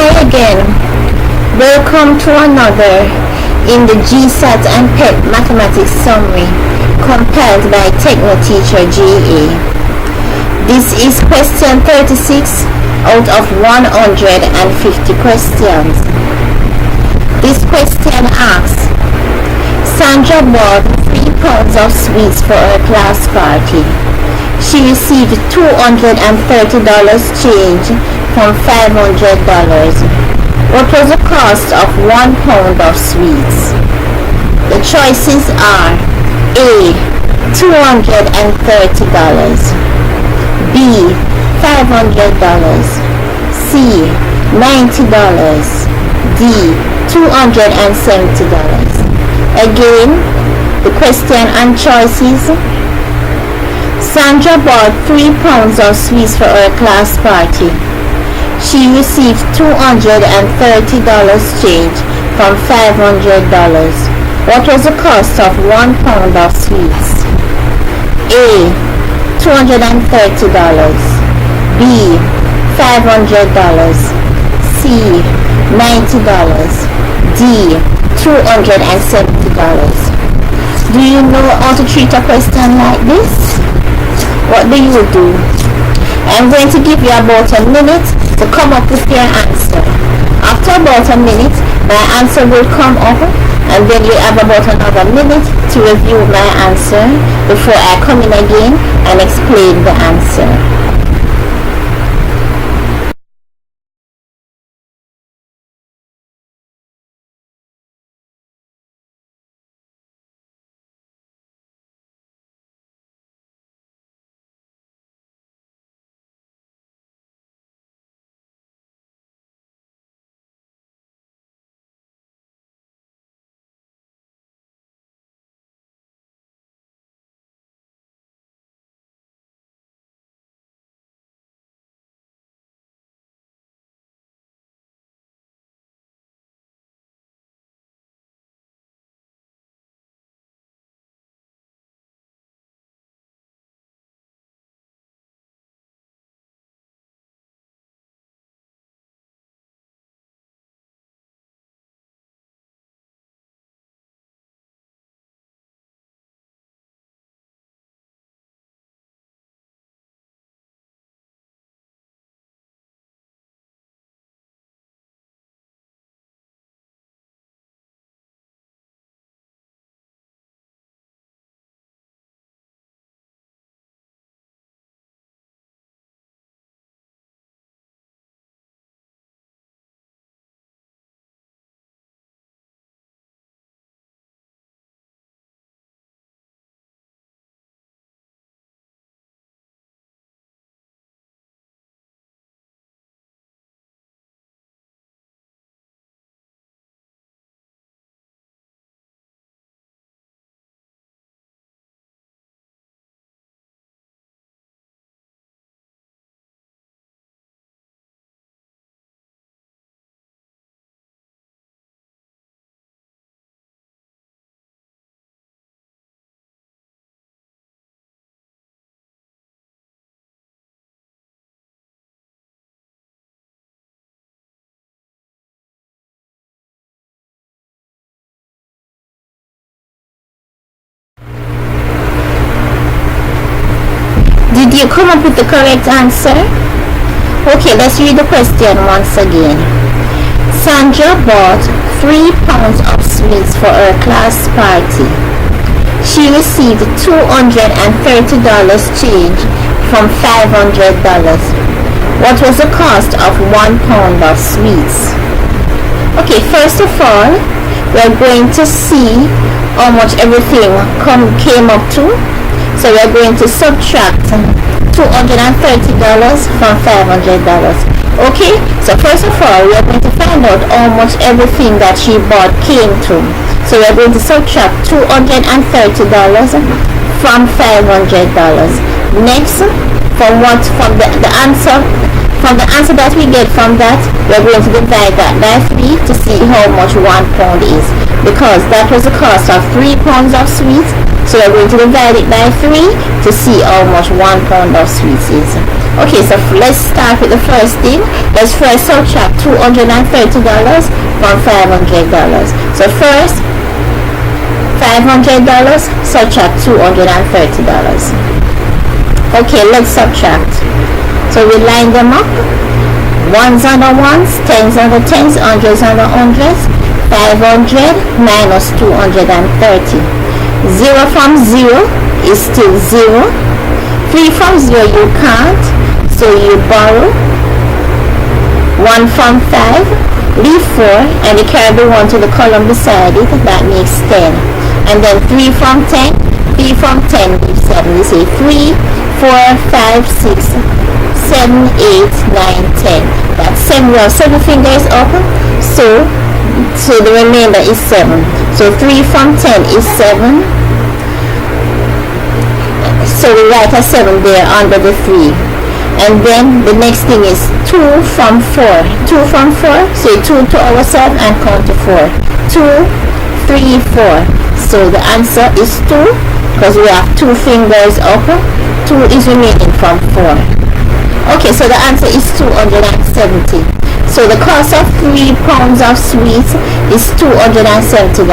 Hi again. Welcome to another in the GSAT and PEP mathematics summary compiled by Techno Teacher GA. This is question 36 out of 150 questions. This question asks, Sandra bought 3 pounds of sweets for her class party. She received $230 change from $500. What was the cost of 1 pound of sweets? The choices are A. $230, B. $500, C. $90, D. $270. Again, the question and choices. Sandra bought 3 pounds of sweets for her class party. She received $230 change from $500. What was the cost of 1 pound of sweets? A. $230, B. $500, C. $90, D. $270. Do you know how to treat a question like this? What do you do? I'm going to give you about a minute to come up with your answer. After about a minute, my answer will come up, and then you have about another minute to review my answer before I come in again and explain the answer. Did you come up with the correct answer? Okay, let's read the question once again. Sandra bought 3 pounds of sweets for her class party. She received $230 change from $500. What was the cost of 1 pound of sweets? Okay, first of all, we're going to see how much everything came up to. So we're going to subtract $230 from $500. Okay, so first of all, we are going to find out how much everything that she bought came to. So we're going to subtract $230 from $500. Next, from the answer that we get from that, we're going to divide that by 3 to see how much 1 pound is, because that was the cost of 3 pounds of sweets. So we're going to divide it by 3 to see how much 1 pound of sweets is. Okay, so let's start with the first thing. Let's first subtract $230 from $500. So first, $500 subtract $230. Okay, let's subtract. So we line them up. Ones under ones, tens under tens, hundreds under hundreds. 500 minus 230. 0 from 0 is still 0. 3 from 0 you can't, so you borrow. 1 from 5, leave 4, and you carry the 1 to the column beside it. That makes 10. And then 3 from 10, 3 from 10 gives 7. You say 3, 4, 5, 6, 7, 8, 9, 10. That's 7. We have 7 fingers up, so the remainder is 7. So 3 from 10 is 7. So we write a 7 there under the 3. And then the next thing is 2 from 4. 2 from 4, say 2 to ourselves and count to 4. 2, 3, 4. So the answer is 2 because we have 2 fingers up. 2 is remaining from 4. Okay, so the answer is 270. So the cost of 3 pounds of sweets is $270.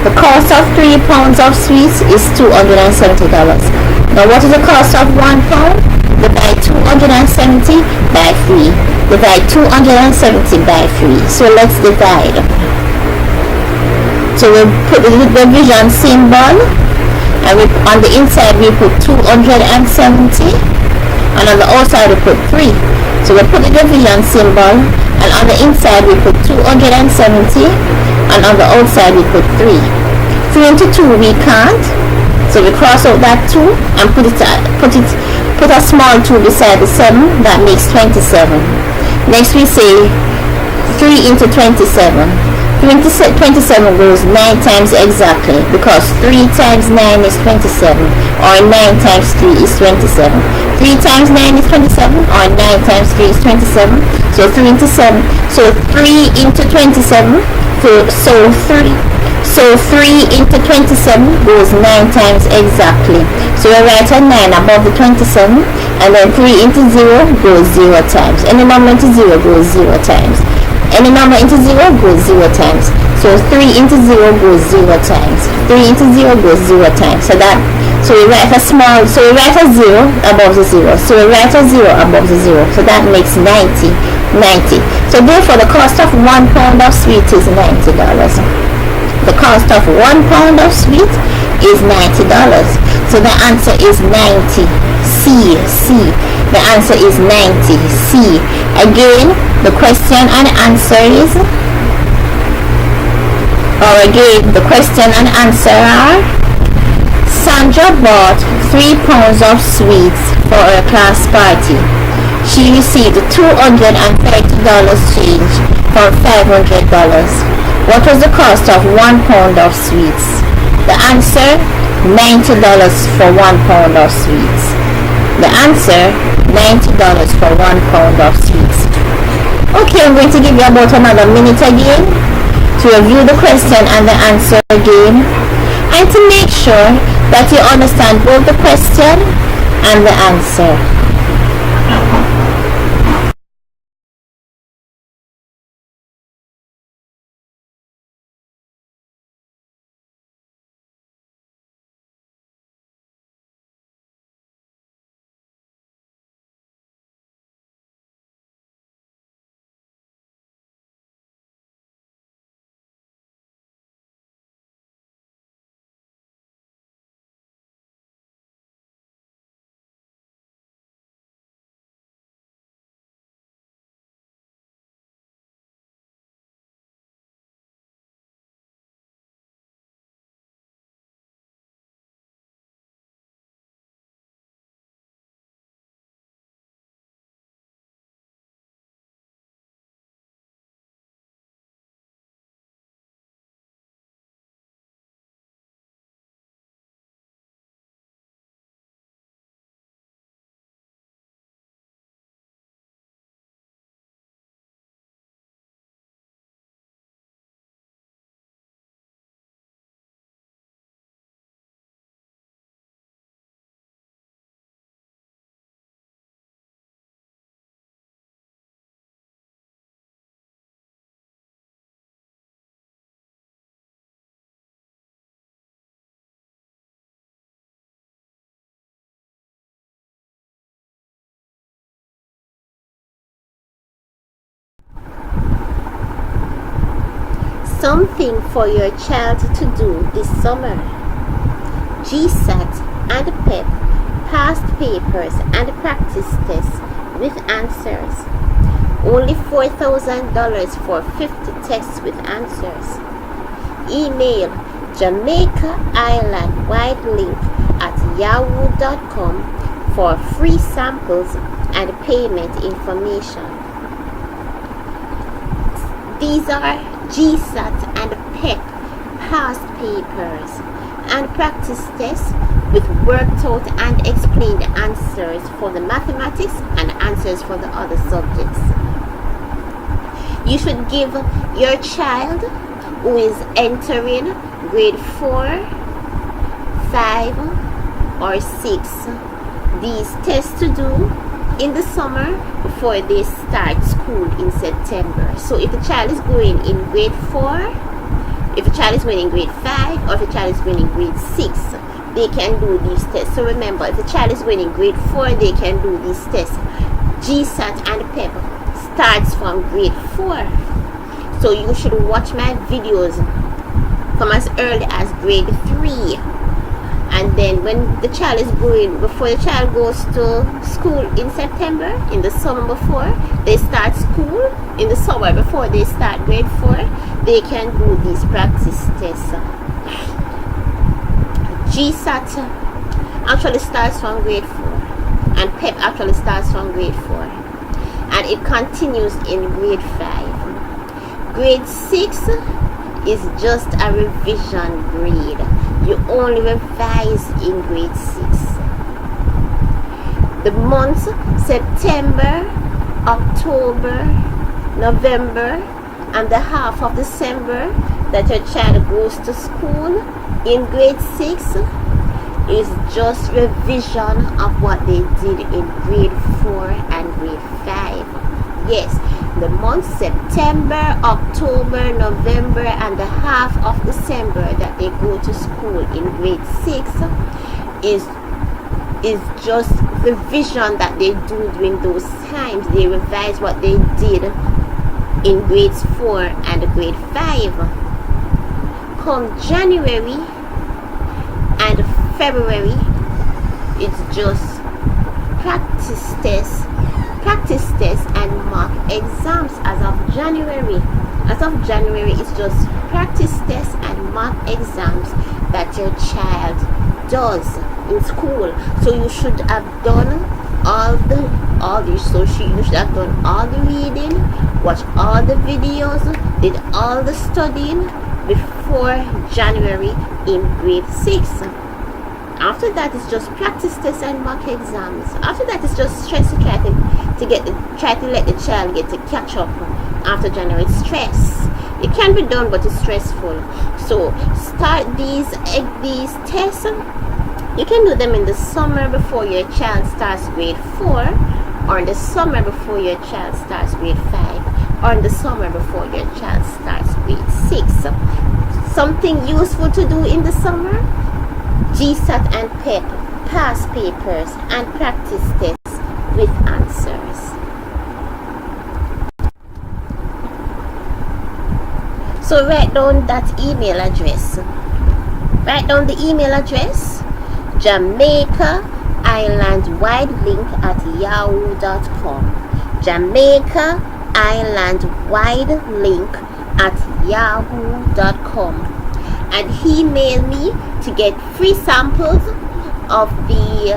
The cost of 3 pounds of sweets is $270. Now what is the cost of 1 pound? Divide 270 by 3. Divide 270 by 3. So let's divide. So we put the division symbol, and on the inside we put 270, and on the outside we put 3. So we put the division symbol, and on the inside we put 270, and on the outside we put 3. 3 into 2 we can't, so we cross out that 2 and put a small 2 beside the 7. That makes 27. Next we say 3 into 27. 3 into 27 goes 9 times exactly, because 3 times 9 is 27, or 9 times 3 is 27. 3 times 9 is 27, or 9 times 3 is 27. So 3 into 7. So 3 into 27. So 3 into 27 goes 9 times exactly. So we write a 9 above the 27, and then 3 into 0 goes 0 times. Any number into 0 goes 0 times. Any number into 0 goes 0 times. So 3 into 0 goes 0 times. 3 into 0 goes 0 times. So we write a 0 above the 0. So we write a 0 above the 0. So that makes 90. So therefore the cost of 1 pound of sweet is $90. The cost of 1 pound of sweet is $90. So the answer is 90. C. The answer is 90. C. Again, the question and answer is, are, Sandra bought 3 pounds of sweets for her class party. She received $230 change from $500. What was the cost of 1 pound of sweets? The answer, $90 for 1 pound of sweets. The answer, $90 for 1 pound of sweets. Okay, I'm going to give you about another minute again to review the question and the answer again, and to make sure that you understand both the question and the answer. Something for your child to do this summer. GSAT and PEP past papers and practice tests with answers. Only $4,000 for 50 tests with answers. Email Jamaica Island Wide Link at yahoo.com for free samples and payment information. These are GSAT and PEP past papers and practice tests with worked out and explained answers for the mathematics and answers for the other subjects. You should give your child who is entering grade 4, 5 or 6 these tests to do in the summer before they start school in September. So if the child is going in grade 4, if a child is going in grade 5, or if a child is going in grade 6, they can do these tests. So remember, if the child is going in grade 4, they can do these tests. GSAT and PEP starts from grade 4. So you should watch my videos from as early as grade 3. And then when the child is going, before the child goes to school in September, in the summer before they start school, in the summer before they start grade 4, they can do these practice tests. GSAT actually starts from grade 4 and PEP actually starts from grade 4 and it continues in grade 5. Grade 6 is just a revision grade. You only revise in grade 6. The months September, October, November and the half of December that your child goes to school in grade 6 is just revision of what they did in grade 4 and grade 5. Yes, the months September, October, November and the half of December that they go to school in grade 6 is just revision that they do during those times. They revise what they did in grades 4 and grade 5. Come January and February, it's just practice tests and mock exams. As of January, it's just practice tests and mock exams that your child does in school. So you should have done you should have done all the reading, watched all the videos, did all the studying before January in grade 6. After that, it's just practice tests and mock exams. After that, it's just stress to try to let the child get to catch up after January. Stress. It can be done, but it's stressful. So start these tests. You can do them in the summer before your child starts grade 4, or in the summer before your child starts grade 5, or in the summer before your child starts grade 6. Something useful to do in the summer: GSAT and PEP past papers and practice tests with answers. So write down that email address. Write down the email address: Jamaica Island Wide Link at yahoo.com. Jamaica Island Wide Link at yahoo.com. And email me to get free samples of the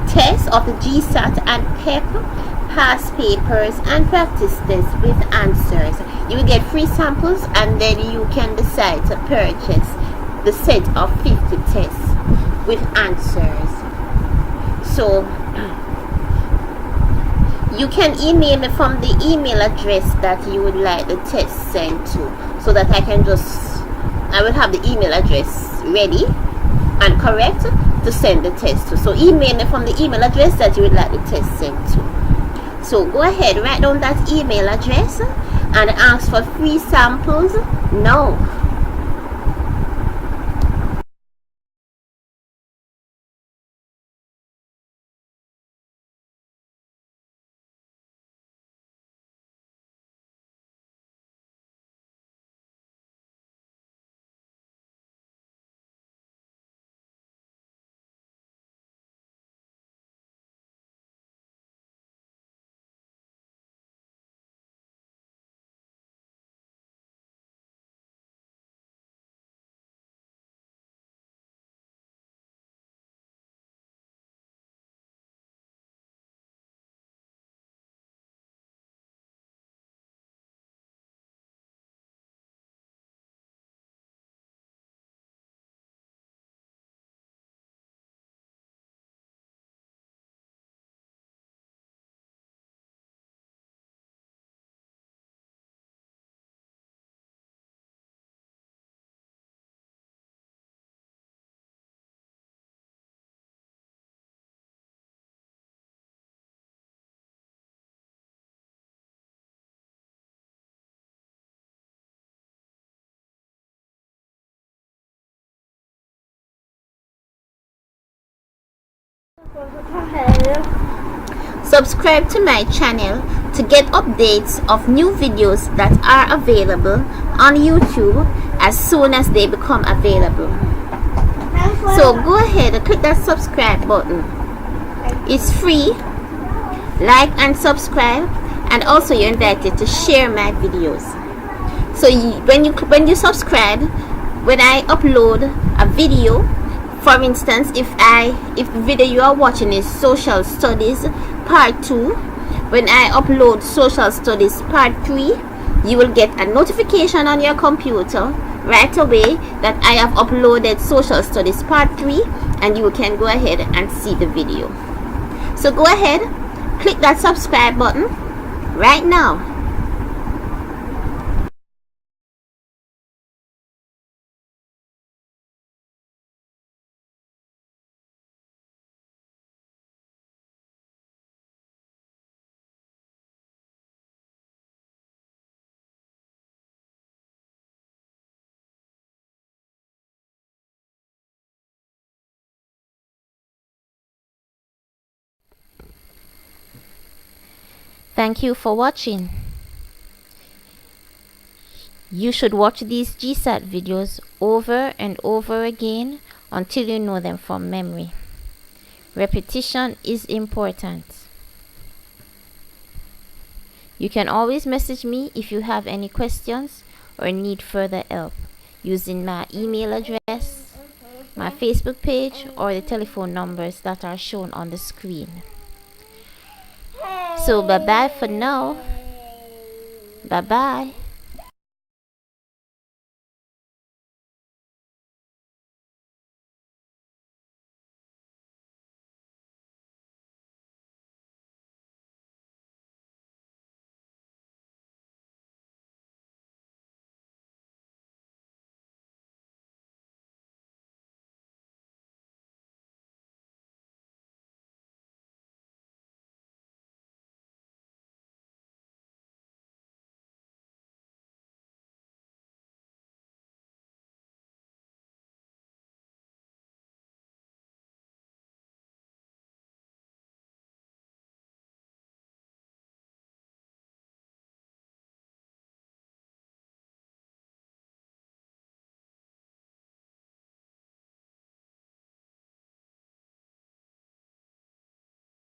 test of the GSAT and PEP past papers and practice tests with answers. You will get free samples and then you can decide to purchase the set of 50 tests with answers. So you can email me from the email address that you would like the test sent to, so that I will have the email address ready and correct to send the test to. So email me from the email address that you would like the test sent to. So go ahead, write down that email address and ask for free samples now. Subscribe to my channel to get updates of new videos that are available on YouTube as soon as they become available. So go ahead and click that subscribe button. It's free. Like and subscribe, and also you're invited to share my videos. So when you subscribe, when I upload a video, for instance, if the video you are watching is Social Studies Part 2, when I upload Social Studies Part 3, you will get a notification on your computer right away that I have uploaded Social Studies Part 3, and you can go ahead and see the video. So go ahead, click that subscribe button right now. Thank you for watching. You should watch these GSAT videos over and over again until you know them from memory. Repetition is important. You can always message me if you have any questions or need further help using my email address, my Facebook page, or the telephone numbers that are shown on the screen. So bye bye for now. Bye bye.